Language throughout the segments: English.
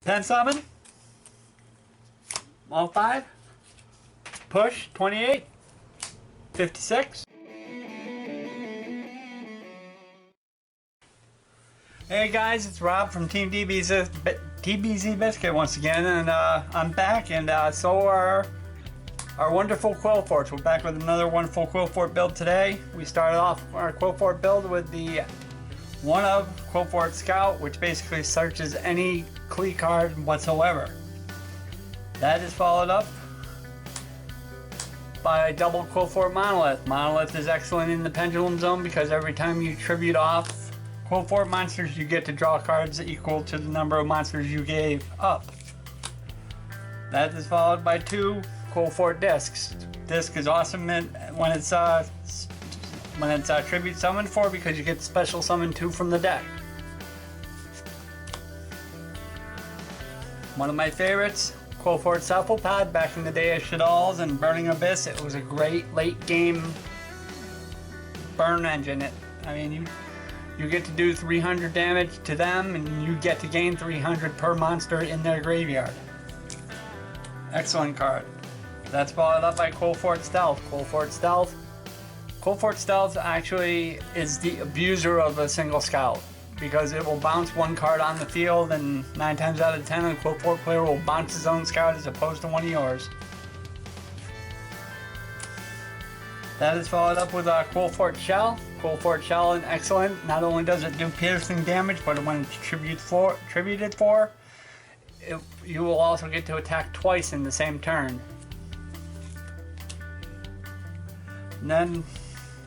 Pen summon. All 5. Push 28. 56. Hey guys, it's Rob from Team DBZ Biscuit once again, and I'm back, and so are our wonderful Qliphorts. We're back with another wonderful Qliphort build today. We started off our Qliphort build with the one of Qliphort Scout, which basically searches any Qli card whatsoever. That is followed up by a double Qliphort Monolith. Monolith is excellent in the pendulum zone because every time you tribute off Qliphort monsters, you get to draw cards equal to the number of monsters you gave up. That is followed by 2 Qliphort discs. Disc is awesome when it's tribute summoned for, because you get special summon 2 from the deck. One of my favorites, Qliphort Cephalopod. Back in the day of Shaddolls and Burning Abyss, it was a great late game burn engine. You get to do 300 damage to them, and you get to gain 300 per monster in their graveyard. Excellent card. That's followed up by Qliphort Stealth. Qliphort Stealth actually is the abuser of a single scout, because it will bounce one card on the field, and 9 times out of 10 a Qliphort player will bounce his own scout as opposed to one of yours. That is followed up with Qliphort Shell. Qliphort Shell is excellent. Not only does it do piercing damage, but when it's tributed for, you will also get to attack twice in the same turn. And then,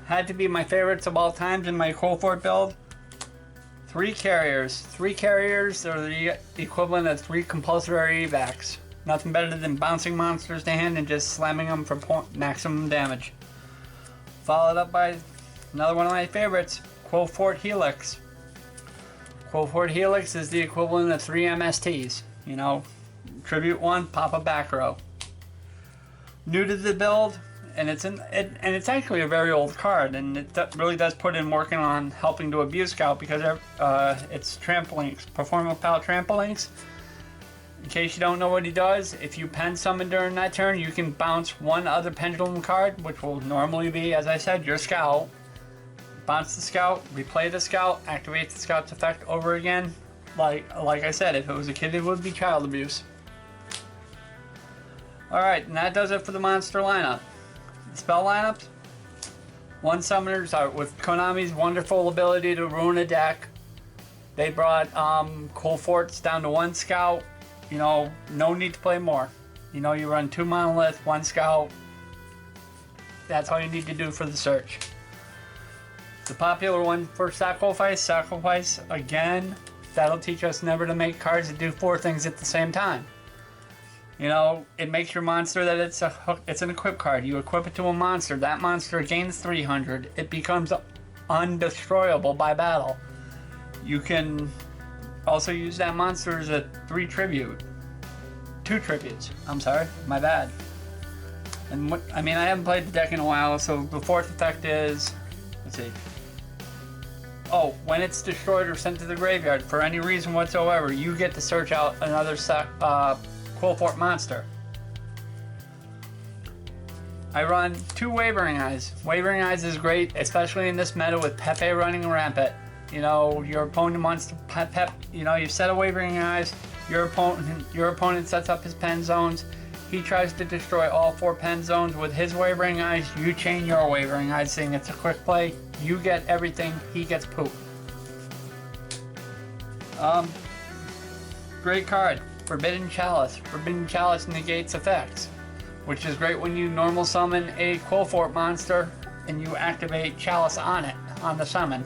had to be my favorites of all times in my Qliphort build, 3 carriers. 3 carriers are the equivalent of 3 compulsory evacs. Nothing better than bouncing monsters to hand and just slamming them for maximum damage. Followed up by another one of my favorites, Qliphort Helix. Qliphort Helix is the equivalent of 3 MSTs. You know, tribute 1, pop a back row. New to the build, and it's actually a very old card, and it really does put in working on helping to abuse Scout, because it's Trampolinks, Performance Pal Trampolinks. In case you don't know what he does, if you pen summon during that turn, you can bounce one other pendulum card, which will normally be, as I said, your Scout. Bounce the Scout, replay the Scout, activate the Scout's effect over again. Like I said, if it was a kid, it would be child abuse. Alright, and that does it for the monster lineup. The spell lineups: 1 summoners are with Konami's wonderful ability to ruin a deck. They brought Qliphorts down to 1 Scout. You know, no need to play more. You know, you run 2 Monolith, 1 Scout. That's all you need to do for the search. The popular one for Sacrifice, again, that'll teach us never to make cards that do 4 things at the same time. You know, it makes your monster that it's an equip card. You equip it to a monster. That monster gains 300. It becomes undestroyable by battle. You can also use that monster as a 2 tributes. I'm sorry, my bad. And I haven't played the deck in a while, so the 4th effect is, let's see. Oh, when it's destroyed or sent to the graveyard for any reason whatsoever, you get to search out another Qliphort monster. I run 2 Wavering Eyes. Wavering Eyes is great, especially in this meta with Pepe running rampant. You know, your opponent wants to you know, you set a Wavering Eyes, your opponent sets up his pen zones, he tries to destroy all 4 pen zones with his Wavering Eyes, you chain your Wavering Eyes, saying it's a quick play, you get everything, he gets poop. Great card, Forbidden Chalice. Forbidden Chalice negates effects, which is great when you normal summon a Qliphort monster and you activate Chalice on it, on the summon.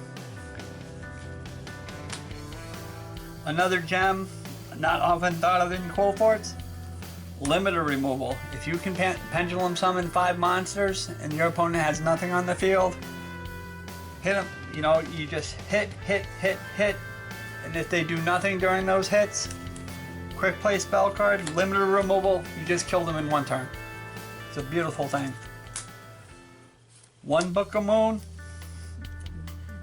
Another gem, not often thought of in Qliphorts, limiter removal. If you can pendulum summon 5 monsters and your opponent has nothing on the field, hit them. You know, you just hit, and if they do nothing during those hits, quick play spell card, limiter removal, you just kill them in 1 turn. It's a beautiful thing. 1 Book of Moon,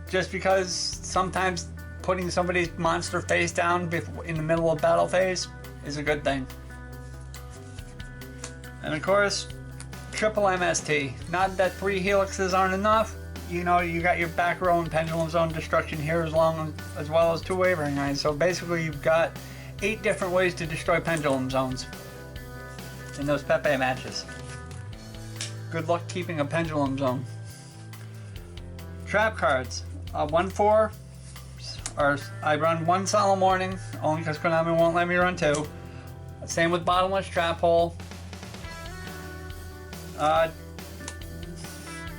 just because sometimes putting somebody's monster face down in the middle of battle phase is a good thing. And of course, triple MST. Not that 3 helixes aren't enough. You know, you got your back row and pendulum zone destruction here as well as 2 wavering lines. So basically you've got 8 different ways to destroy pendulum zones in those Pepe matches. Good luck keeping a pendulum zone. Trap cards. 1-4. I run 1 Solemn Warning, only because Konami won't let me run 2. Same with Bottomless Trap Hole.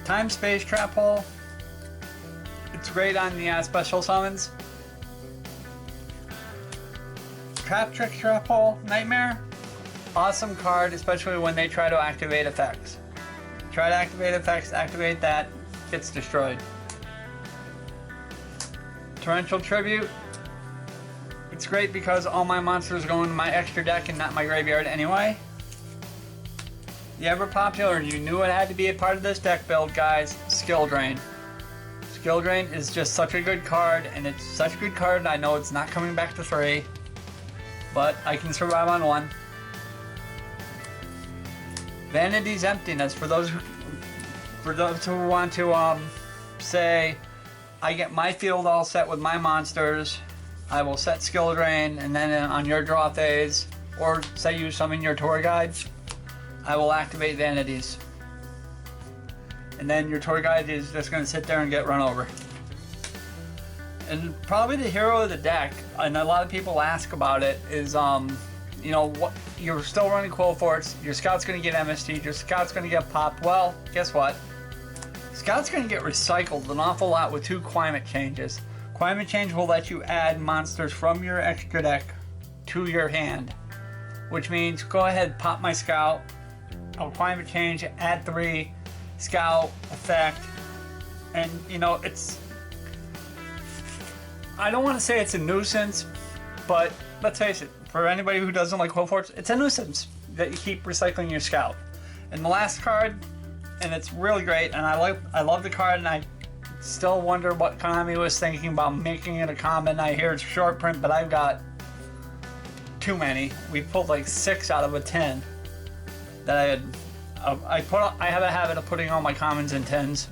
Time Space Trap Hole. It's great on the special summons. Trap Trick Trap Hole. Nightmare. Awesome card, especially when they try to activate effects. Try to activate effects, activate that, gets destroyed. Torrential Tribute. It's great because all my monsters go into my extra deck and not my graveyard anyway. The ever popular, and you knew it had to be a part of this deck build, guys, Skill Drain. Skill Drain is just such a good card, and it's such a good card, I know it's not coming back to 3, but I can survive on 1. Vanity's Emptiness, for those who want to say, I get my field all set with my monsters, I will set Skill Drain, and then on your draw phase, or say you summon your tour guide, I will activate Vanities. And then your tour guide is just going to sit there and get run over. And probably the hero of the deck, and a lot of people ask about it, is you know, what, you're still running Qliphorts, your Scout's going to get MST, your Scout's going to get popped. Well, guess what? Scout's going to get recycled an awful lot with 2 climate changes. Climate change will let you add monsters from your extra deck to your hand, which means go ahead, pop my Scout, I'll climate change, add 3, Scout, effect, and you know, it's, I don't want to say it's a nuisance, but let's face it, for anybody who doesn't like Qliphorts, it's a nuisance that you keep recycling your Scout. And the last card, and it's really great, and I love the card, and I still wonder what Konami was thinking about making it a common. I hear it's short print, but I've got too many. We pulled like 6 out of a 10 that I had. I have a habit of putting all my commons in 10s.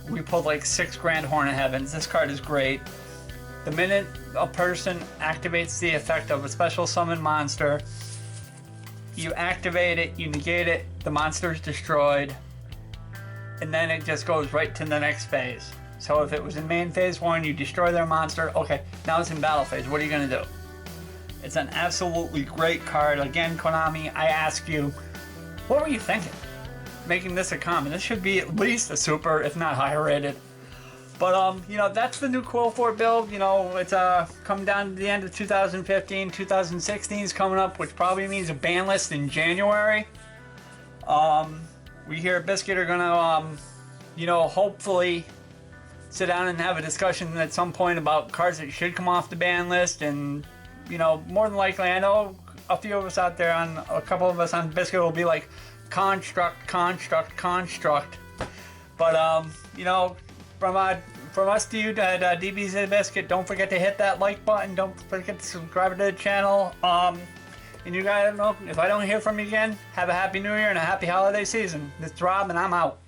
We pulled like 6 Grand Horn of Heavens. This card is great. The minute a person activates the effect of a special summon monster, you activate it, you negate it, the monster is destroyed, and then it just goes right to the next phase. So if it was in main phase 1, you destroy their monster, okay, now it's in battle phase, what are you going to do? It's an absolutely great card. Again, Konami, I ask you, what were you thinking? Making this a common. This should be at least a super, if not higher rated. But, you know, that's the new Qliphort build. You know, it's coming down to the end of 2015. 2016 is coming up, which probably means a ban list in January. We here at Biscuit are going to, you know, hopefully sit down and have a discussion at some point about cards that should come off the ban list. And, you know, more than likely, I know a few of us out there, a couple of us on Biscuit will be like, construct. But, you know, from us to you at DBZ Biscuit, don't forget to hit that like button. Don't forget to subscribe to the channel. And you guys know, if I don't hear from you again, have a happy new year and a happy holiday season. This is Rob, and I'm out.